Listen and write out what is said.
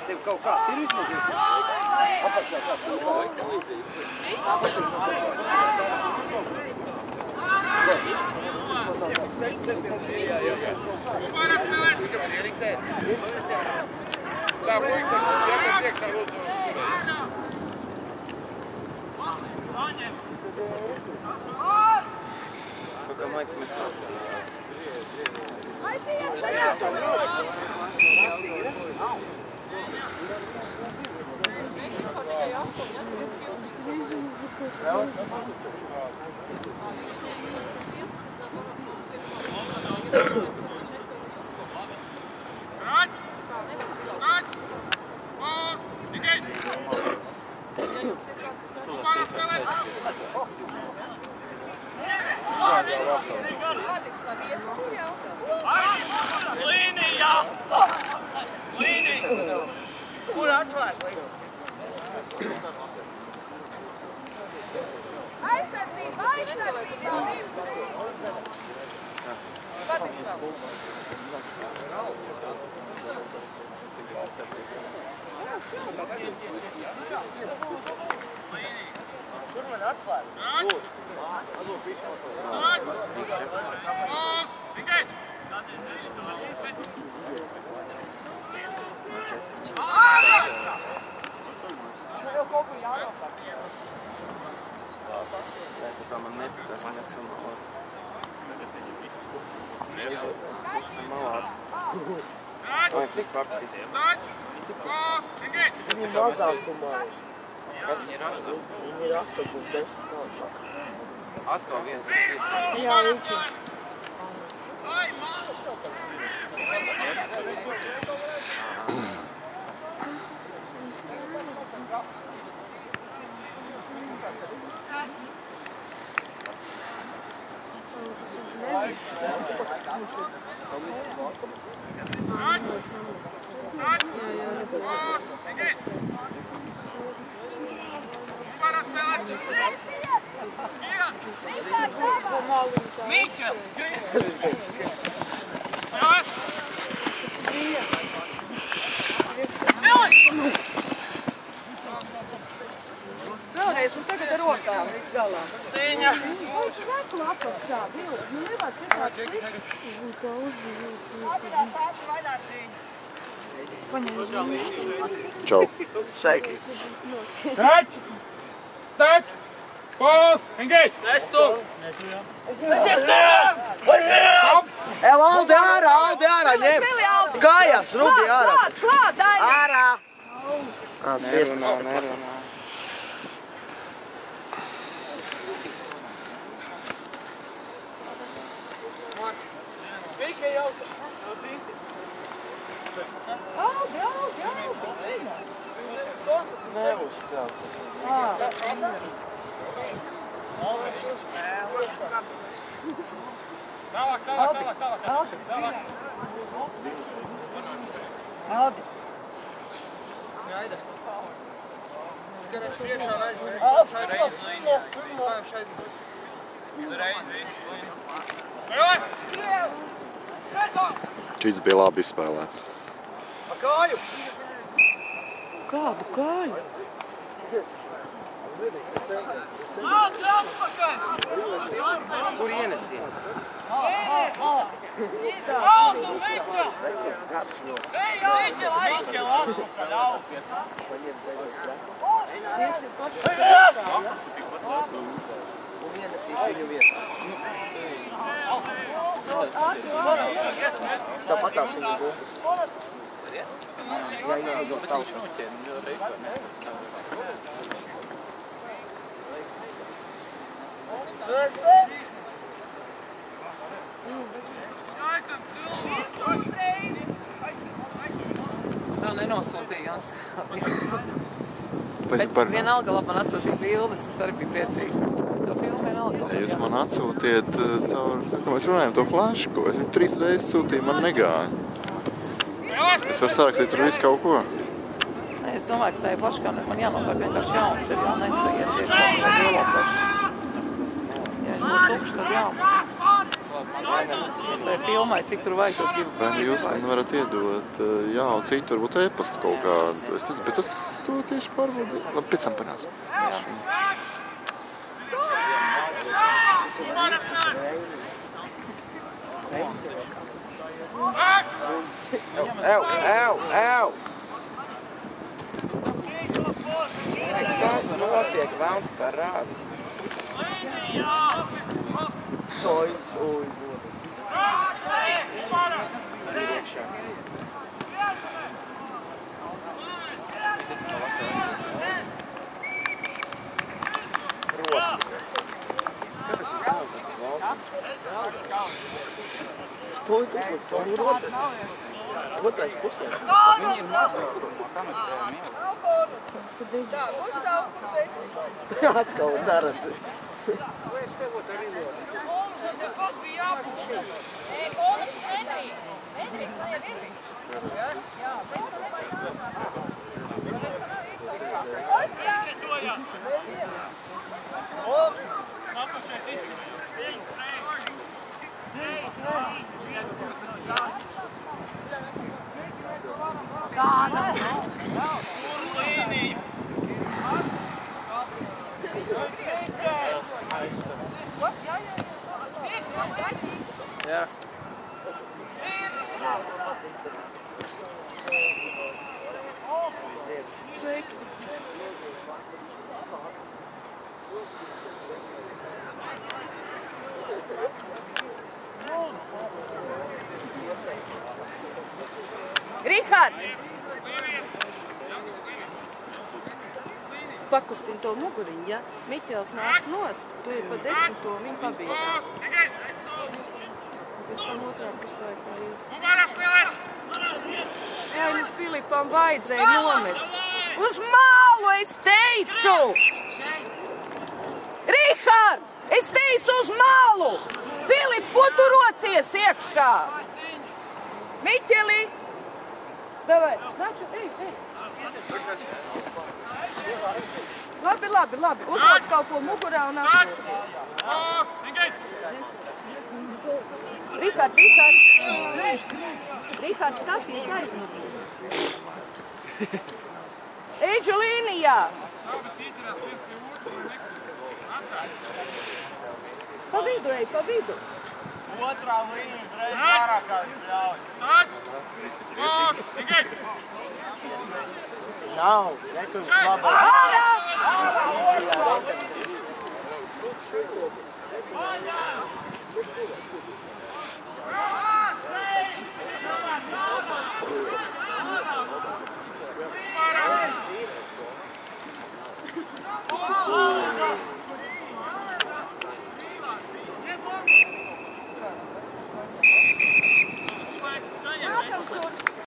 Tev kaut kāds ir izmazīts? Apakšā kāds ir Tā, puikas, jāpēc iekšā lūdzu. Kaut kā maicis mēs profesīsim. Kur atslēg? Aizsardzība! Kur man atslēg? Tā man neticēs, mēs esam malāts. Mēs esam malāti. Vai, cik papisīsim? Viņi mazākumā. Kas viņi ir 8? Viņi ir 8,10. Atkal viens. Jā, līdzīgs. Vēlreiz, un tagad ar rokām līdz galā. Cīņa! Šāku apakšā, Vilda, nu nevar tikāt slikt. Apidās ātri vaļā cīņa. Čau. Sveiki. Touch! Touch! Pause! Engage! Nestu! Aldi ārā, ņem! Kājās, Rudi, ārā! Klāt, Daini! Ārā! Nerunā. Vika jau! Aldi! Neuzcēls. Tālāk! Aldi! Gaida! Skaties priekšā un aizmēr. Šis bija labi izspēlēts. Pa kāju! Kādu kāju? Kur ienesīja? Un ienesīs viņu vietā. Tāpatās viņu būs. Jā, viņu taušā. Tā nenosūtījās. Bet vienalga labi man atsūtīja bildes, es arī biju priecīga. To filmu vienalga. Ja jūs man atsūtiet caur, kā mēs runājam, to flašu, ko es 3 reizes sūtīju, man negāja. Es varu sarakstīt tur visu kaut ko. Es domāju, ka tā ir paškā, man jānopērk vienkārši jauns, ir jau nesaies iekšā, tā lielo flašu. Jā, tukšs, tad jā. Vai filmai, cik tur vajag tos gigabytes? Vai jūs man varat iedot, jā, un citu varbūt e-pastu kaut kādu, bet tas to tieši pārbaudu, labi, pēc tam panāsim. Ew! Kas notiek? Velns parādis. Oj. Iekšā. Kāpēc viss nav tāds valsts? To ir tūkstoši, to ir otrais pusē. Viņi ir mazākumā, kā mēs varējām ielikt. Tā, būs tā, Atkal neredzi. Jā. Rihard! Pakustin to muguriņu, ja? Miķels nāks nost, tu ir pa 10, viņu pabiedās. Pēc tam otrā pusvaikā jūs. Jā, nu Filipam vajadzēja nomest. Uz malu es teicu! Rihard! Es teicu uz malu! Filip, ko tu rocies iekšā? Miķeli! Davai, Naču, ej! Labi. Uzlauc kaut ko mugurā un atver. Rihard, skaties aizmugurē. Eidžu līnijā. Pa vidu, ej, pa vidu. Otrā līnija reiz vairākās ļauj. Nav, nekur labāk. Ārā!